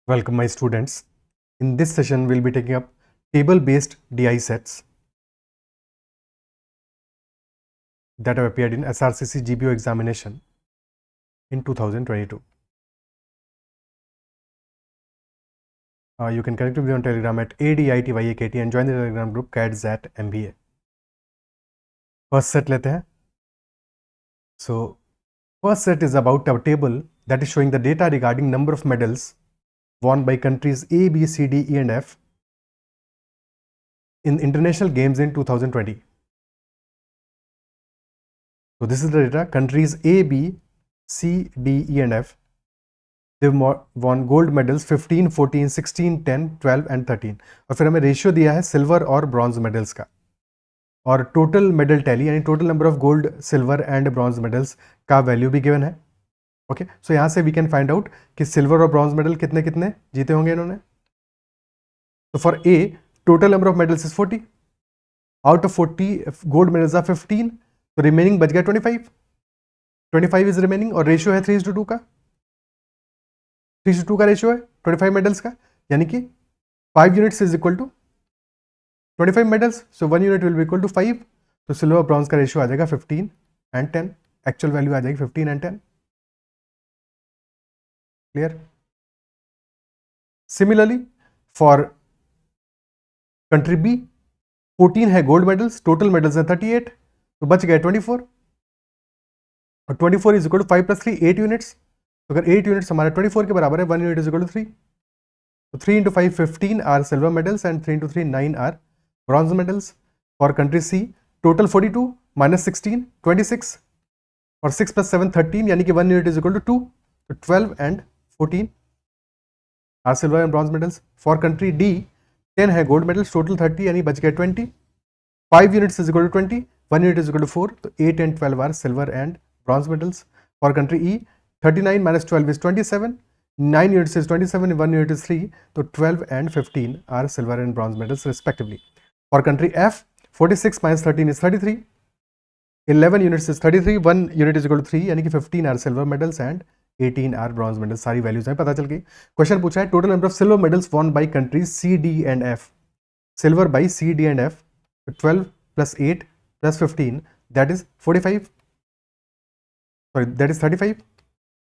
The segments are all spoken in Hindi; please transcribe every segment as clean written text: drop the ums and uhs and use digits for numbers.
Welcome my students. In this session we'll be taking up table based DI sets that have appeared in SRCC GPO examination in 2022. You can connect with me on Telegram at ADITYAKT and join the Telegram group CADZAT MBA. First set लेते हैं. So first set is about a table that is showing the data regarding number of medals won by countries A, B, C, D, E and F in international games in 2020. So this is the data. Countries A, B, C, D, E and F, they've won gold medals 15, 14, 16, 10, 12 and 13. और फिर हमें रेशियो दिया है सिल्वर और ब्रॉन्ज मेडल्स का और टोटल मेडल टैली यानी total number of gold silver and bronze medals का वैल्यू भी गिवन है. ओके, सो यहाँ से वी कैन फाइंड आउट कि सिल्वर और ब्रॉन्ज मेडल कितने कितने जीते होंगे इन्होंने. तो for a total number of medals is 40. Out of 40 gold medals are 15, तो रिमेनिंग बच गया 25 इज रिमेनिंग और रेशियो है 3:2 का. 3:2 का रेशियो है 25 मेडल्स का, यानी कि 5 units is equal to 25 medals. So 1 unit will be equal to 5. तो सिल्वर ब्रॉन्ज का रेशियो आ जाएगा 15 एंड 10. एक्चुअल वैल्यू आ जाएगी 15 and 10. Clear. Similarly for country B 14 है गोल्ड मेडल्स, टोटल मेडल्स हैं 38, तो बच गए 24 और 24 इज इक्वल टू 5 + 3 8 यूनिट्स. तो अगर 8 यूनिट्स हमारे 24 के बराबर है, 1 यूनिट इज इक्वल टू 3. तो 3 × 5 15 are silver medals and 3 × 3 9 are bronze medals. For country C total 42 - 16 26 और 6 + 7 13, यानी कि 1 यूनिट इज इक्वल टू 2. तो 12 and 14 are silver and bronze medals. For country D 10 है गोल्ड मेडल्स, टोटल 30, यानी बच गए 20. 5 units is equal to 20, 1 unit is equal to 4. तो 8 and 12 are silver and bronze medals. For country E 39 - 12 is 27, 9 units is 27, 1 unit is 3, तो 12 and 15 are silver and bronze medals respectively. For country F 46 - 13 is 33, 11 units is 33, 1 unit is equal to 3, यानी कि 15 are silver medals and 18 are bronze medals. सारी वैल्यूज हैं, पता चल गई. क्वेश्चन पूछा है total number of silver medals won by countries C, D and F. Silver by C, D and F 12 + 8 + 15, that is 45, sorry that is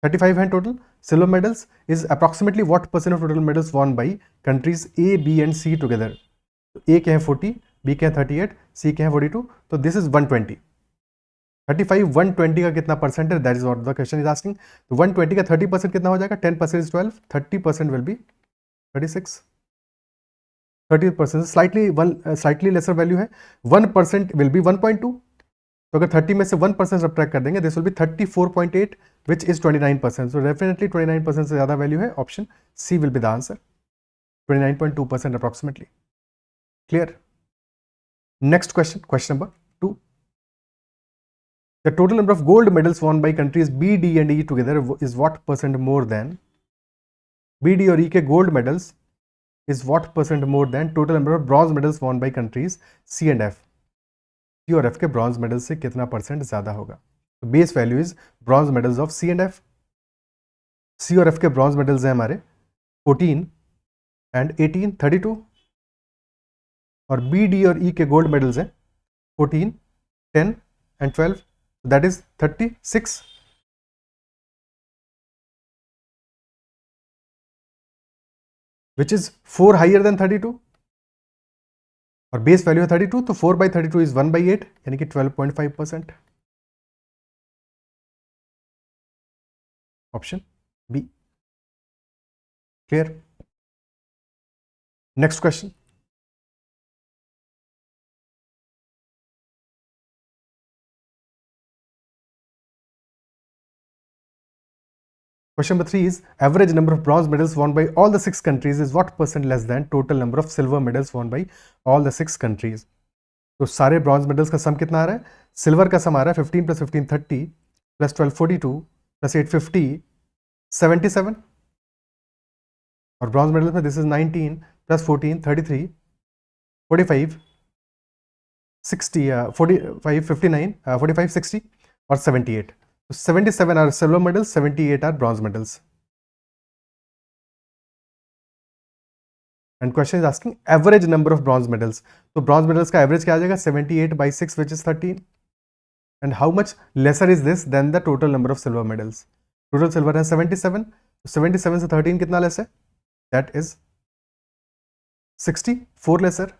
35 हैं total. Silver medals is approximately what % of total medals won by countries A, B and C together. A के हैं 40, B के हैं 38, C के हैं 42, तो दिस इज 120. 35 120 का कितना परसेंट है, that is what the question is asking. तो 120 का 30% कितना हो जाएगा, 10% is 12, 30% will be 36. 30% slightly lesser value है. 1% विल बी 1.2. तो अगर 30 में से 1% सब्ट्रैक्ट कर देंगे, this will be 34.8 which is 29%. So definitely 29% से ज़्यादा वैल्यू है. Option C will be the answer, 29.2% approximately. Clear. Next question, question number 2. The total number of gold medals won by countries B, D and E together is what % more than. B, D और ई के gold medals is what % more than total number of bronze medals won by countries C and F. C और एफ के ब्रॉन्ज मेडल से कितना % ज़्यादा होगा. तो base value is bronze medals of C and F. C और एफ के ब्रॉन्ज मेडल्स हैं हमारे 14 एंड 18 32, और बी, डी और ई के गोल्ड मेडल्स हैं 14 10 and 12, that is 36. Which is 4 higher than 32 और बेस वैल्यू है 32, तो 4/32 इज 1/8, यानी कि 12.5%. Option B. Clear. Next question. Question number 3 is average number of bronze medals won by all the 6 countries is what % less than total number of silver medals won by all the 6 countries. तो सारे ब्रॉन्ज मेडल्स का सम कितना आ रहा है. सिल्वर का सम आ रहा है 15 + 15 30 + 12 42 + 8 50 77, और ब्रॉन्ज मेडल्स में दिस इज 19 + 14 33 45 60 45 59 45 60 और 78. तो 77 are silver medals, 78 are bronze medals. And question is asking average number of bronze medals. तो ब्रॉन्ज मेडल्स का एवरेज क्या आ जाएगा 78/6 which is 13. And how much lesser is this than the total number of silver medals. Total silver है 77. 77 से 13 कितना लेस है? That is 64 lesser.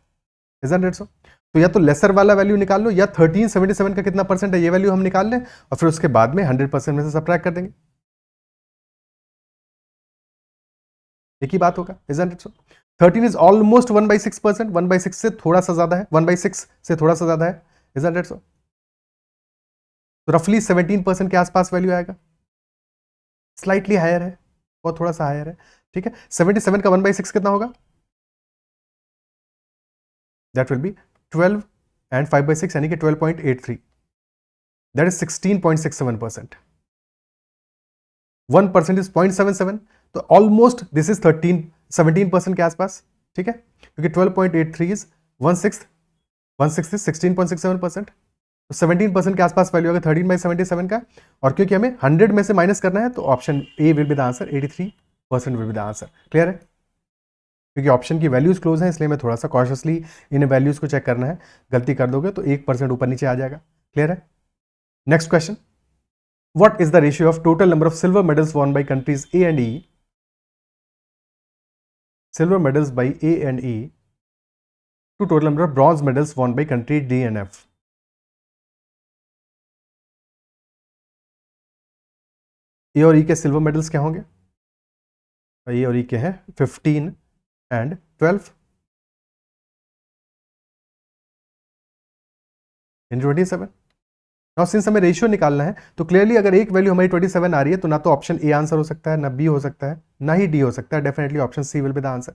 Isn't it so? तो या तो लेसर वाला वैल्यू निकाल लो या 1377 का कितना परसेंट है ये वैल्यू हम निकाल लें और फिर उसके बाद में 100% में से सब्ट्रैक्ट कर देंगे. एक ही बात होगा. Isn't it so? 13 is almost 1/6%. 1/6 से थोड़ा सा ज्यादा है. 1/6 से थोड़ा सा ज्यादा है. Isn't it so? तो रफली 17% के आसपास वैल्यू आएगा. स्लाइटली हायर है, बहुत थोड़ा सा हायर है. ठीक है. 77 का 1/6 कितना होगा? दैट विल बी 12 एंड 5/6 यानी कि 12.83. That is 16.67%. 1% इज 0.77. तो ऑलमोस्ट दिस इज 17% के आसपास. ठीक है, क्योंकि 12.83 इज 1/6 इज 16.67%. तो 17% के आसपास वैल्यू होगा 13/77 का. और क्योंकि हमें 100 में से माइनस करना है तो option A will be the answer. 83% will be the answer. Clear है? क्योंकि ऑप्शन की वैल्यूज क्लोज है इसलिए मैं थोड़ा सा कॉशियसली इन वैल्यूज को चेक करना है. गलती कर दोगे तो 1% ऊपर नीचे आ जाएगा. क्लियर है? Next question. What is the ratio of total number of silver medals won by countries A and E? Silver medals by A and E to total number of bronze medals won by country D and F. ए और ई के सिल्वर मेडल्स क्या होंगे? ए और ई के हैं 15 एंड 12 इन 27. नाउ सिंस हमें रेशियो निकालना है तो क्लियरली अगर एक वैल्यू हमारी 27 आ रही है तो ना तो ऑप्शन ए आंसर हो सकता है, ना बी हो सकता है, ना ही डी हो सकता है. Definitely option C will be the answer.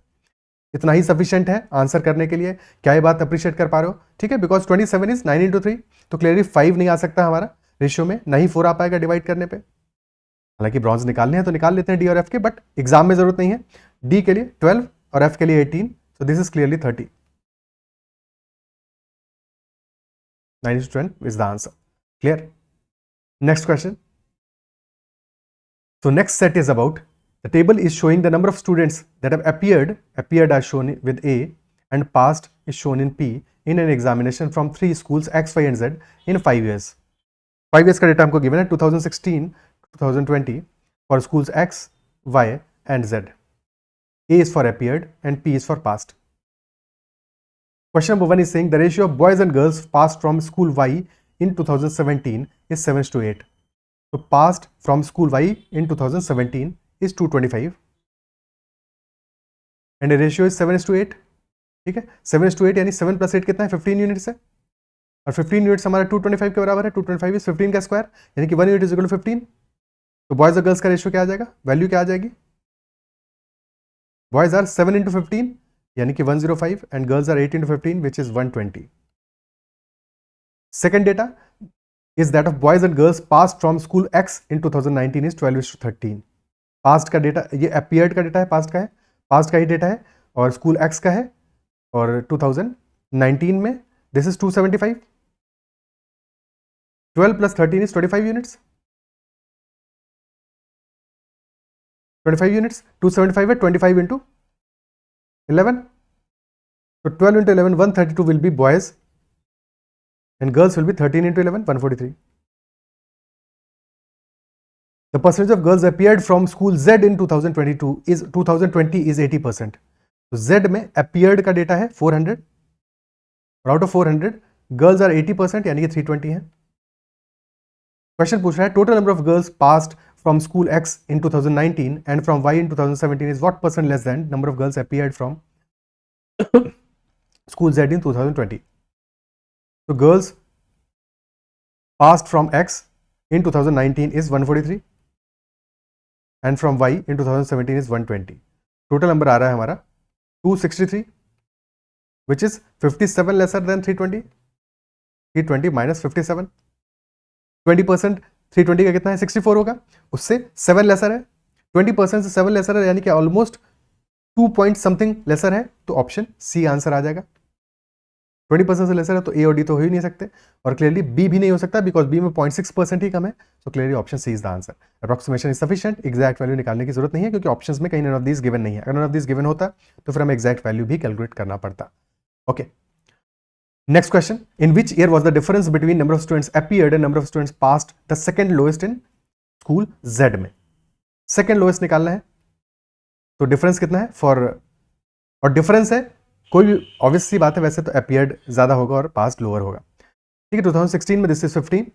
इतना ही सफिशिएंट है आंसर करने के लिए. क्या ये बात अप्रिशिएट कर पा रहे हो? ठीक है, बिकॉज 27 इज 9 into 3. तो क्लियरली 5 नहीं आ सकता हमारा रेशियो में, ना ही 4 आ पाएगा डिवाइड करने पे. हालांकि ब्रॉन्ज निकालने हैं तो निकाल लेते हैं डी और एफ के, बट एग्जाम में जरूरत नहीं है. डी के लिए 12 और एफ के लिए 18. So this is clearly 30. 9:10 is the answer. Clear? Next question. So next set is about the table is showing the number of students that have appeared are shown with A and passed is shown in P in an examination from 3 schools X, Y and Z in 5 years. 5 years का डेटा हमको गिवन है 2016 2020 for schools X, Y and Z. A is for appeared and P is for passed. Question number 1 is saying the ratio of boys and girls passed from school Y in 2017 is 7:8. So passed from school Y in 2017 is 225 and the ratio is 7:8. ठीक है, 7:8 यानी 7 + 8 कितना है? 15 यूनिट्स है और 15 यूनिट्स हमारा 225 के बराबर है. 225 इज 15 का स्क्वायर यानी कि 1 यूनिट इज इक्वल टू 15. तो बॉयज और गर्ल्स का रेशियो क्या आ जाएगा? वैल्यू क्या आ जाएगी? बॉयज आर 7 into 15 यानी कि 105 and girls are 8 into 15 which is 120. Second data is that of boys and girls passed from school X in 2019 is 12:13. Past का डेटा, ये appeared का डेटा है, पास्ट का है, पास्ट का ही डेटा है और स्कूल X का है और 2019 में this is 275. 12 + 13 is 25 units. 25 units. 275 है, 25 into 11. So 12 into 11, 132 will be boys and girls will be 13 into 11, 143. The percentage of girls appeared from school Z in 2020 is 80%. तो Z में appeared का डेटा है 400 और आउट ऑफ 400 गर्ल्स आर 80% यानी कि 320 है. क्वेश्चन पूछ रहा है total number of girls passed from school X in 2019 and from Y in 2017 is what % less than number of girls appeared from school Z in 2020. So girls passed from X in 2019 is 143 and from Y in 2017 is 120. Total number आ रहा है हमारा 263 which is 57 lesser than 320. 320 minus 57. 20% 320 का कितना है? 64 होगा. उससे 7 लेसर है. 20% से 7 लेसर है यानी कि ऑलमोस्ट 2 point something लेसर है. तो ऑप्शन सी आंसर आ जाएगा. 20% से लेसर है तो ए और डी तो हो ही नहीं सकते, और क्लियरली बी भी नहीं हो सकता बिकॉज बी में 0.6% ही कम है. So clearly option C is the answer. Approximation is sufficient, exact value निकालने की जरूरत नहीं है क्योंकि ऑप्शंस में कहीं नन ऑफ दीज गिवन नहीं है. अगर नन ऑफ दीज गिवन होता तो फिर हमें एग्जैक्ट वैल्यू भी कैलकुलेट करना पड़ता. Okay, next question. In which year was the difference between number of students appeared and number of students passed the second lowest in school Z में. सेकंड लोएस्ट निकालना है तो डिफरेंस कितना है फॉर, और डिफरेंस है कोई भी ऑब्वियस सी बात है, वैसे तो अपीयर्ड ज्यादा होगा और पास्ट लोअर होगा. ठीक है, 2016 में दिस इज 15,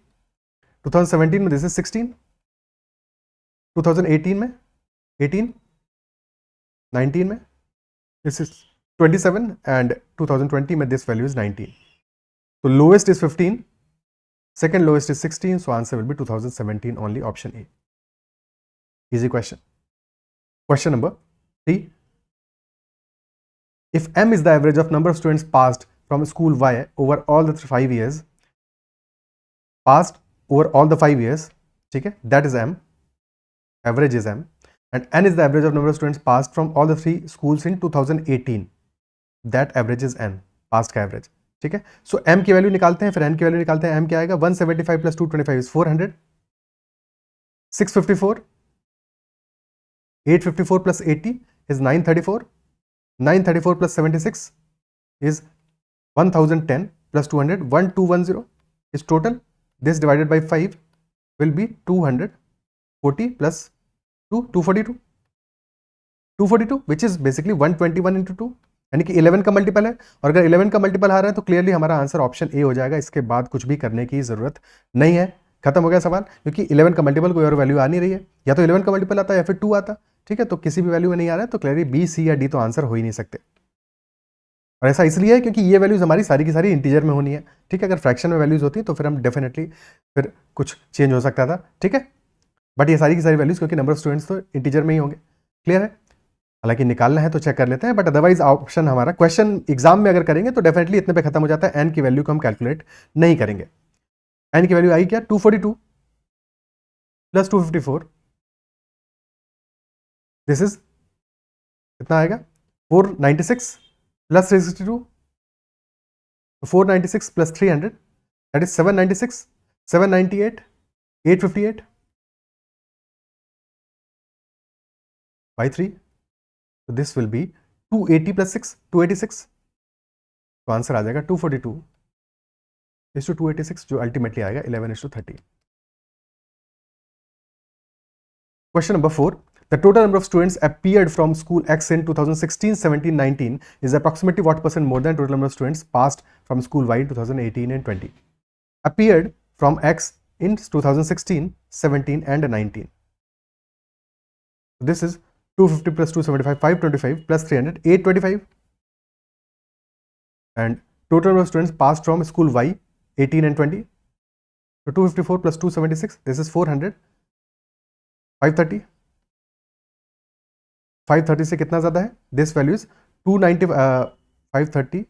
2017 में दिस इज 16, 2018 में 18, 19 में दिस इज 27 एंड 2020 में दिस वैल्यू इज 19. तो lowest is 15, second lowest is 16, so answer will be 2017 only, option A. Easy question. Question number 3. If M is the average of number of students passed from school Y over all the 5 years, passed over all the 5 years, ठीक है, that is M, average is M, and N is the average of number of students passed from all the 3 schools in 2018, that average is N, passed का average. ठीक है, सो m की वैल्यू निकालते हैं, फिर n की वैल्यू निकालते हैं. m क्या आएगा, 175 plus 225 is 400, 654, 854 plus 80 is 934, 934 plus 76 is 1010 plus 200 1210 is total. This divided by 5 will be 240 plus 2 242, 242 which is basically 121 into 2, यानी कि 11 का मल्टीपल है. और अगर 11 का मल्टीपल आ रहा है तो क्लियरली हमारा आंसर ऑप्शन ए हो जाएगा. इसके बाद कुछ भी करने की जरूरत नहीं है, खत्म हो गया सवाल. क्योंकि 11 का मल्टीपल कोई और वैल्यू आ नहीं रही है, या तो 11 का मल्टीपल आता है या फिर 2 आता. ठीक है, तो किसी भी वैल्यू में नहीं आ रहा है तो क्लियरली बी, सी या डी तो आंसर हो ही नहीं सकते. और ऐसा इसलिए है क्योंकि ये वैल्यूज हमारी सारी की सारी इंटीजर में होनी है. ठीक है, अगर फ्रैक्शन में वैल्यूज होती तो फिर हम डेफिनेटली फिर कुछ चेंज हो सकता था. ठीक है, बट ये सारी की सारी वैल्यूज क्योंकि नंबर ऑफ स्टूडेंट्स तो इंटीजर में ही होंगे. क्लियर है, हालांकि निकालना है तो चेक कर लेते हैं, बट अदरवाइज ऑप्शन हमारा क्वेश्चन एग्जाम में अगर करेंगे तो डेफिनेटली इतने पे खत्म हो जाता है. एन की वैल्यू को हम कैलकुलेट नहीं करेंगे. एन की वैल्यू आई क्या, 242 प्लस 254, दिस इज कितना आएगा, 496 plus 362, 496 plus 300 that is 796, 798, 858 by 3. So this will be 280 plus 6, 286. तो आंसर आ जाएगा 242 is to 286, जो अल्टीमेटली आएगा 11:30. Question number 4. The total number of students appeared from school X in 2016, 17, 19 is approximately what percent more than total number of students passed from school Y in 2018 and 20? Appeared from X in 2016, 17 and 19. This is 250 plus 275, 525 plus 300, 825. And total number of students passed from school Y, 18 and 20. So 254 plus 276, this is 400. 530. 530 से कितना ज़्यादा है? This value is 290, 530,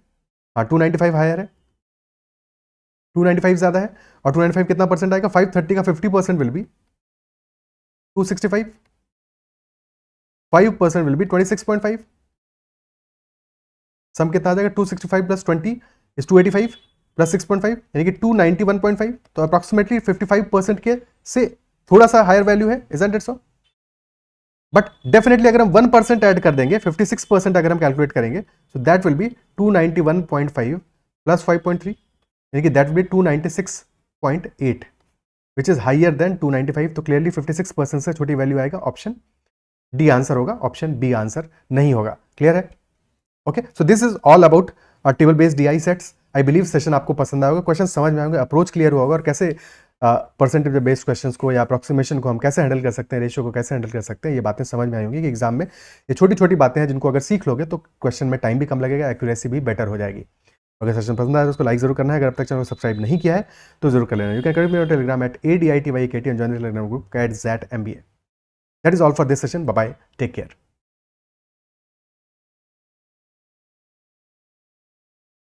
हाँ 295 हायर है, 295 ज़्यादा है. और 295 कितना परसेंट आएगा? 530 का 50% विल बी 265. 5% will be 26.5. सम कितना आ जाएगा? 265 प्लस 20 is 285 प्लस 6.5 यानी कि 291.5. तो अप्रॉक्सीमेटली 55% के से थोड़ा सा हायर वैल्यू है, isn't it so? But definitely अगर हम 1% ऐड कर देंगे, 56% अगर हम कैलकुलेट करेंगे, so that will be 291.5 plus 5.3 यानी कि that will be 296.8 which is higher than 295. तो क्लियरली 56% से छोटी वैल्यू आएगा, ऑप्शन डी आंसर होगा, ऑप्शन बी आंसर नहीं होगा. क्लियर है? Okay, so this is all about table based DI sets. I believe session आपको पसंद आएगा, क्वेश्चन समझ में आएंगे, अप्रोच क्लियर हुआ होगा और कैसे परसेंटेज बेस्ड क्वेश्चंस को या अप्रॉक्सीमेशन को हम कैसे हैंडल कर सकते हैं, रेशियो को कैसे हैंडल कर सकते हैं, ये बातें समझ में आई होंगी कि एग्जाम में ये छोटी छोटी बातें हैं जिनको अगर सीख लोगे तो क्वेश्चन में टाइम भी कम लगेगा, एक्यूरेसी भी बेटर हो जाएगी. अगर सेशन पसंद आया तो उसको लाइक जरूर करना है. अगर अब तक चैनल को सब्सक्राइब नहीं किया है तो जरूर कर लेना. You can connect me on Telegram at ADITYKT and join the Telegram group @ZMBA. That is all for this session. Bye bye. Take care.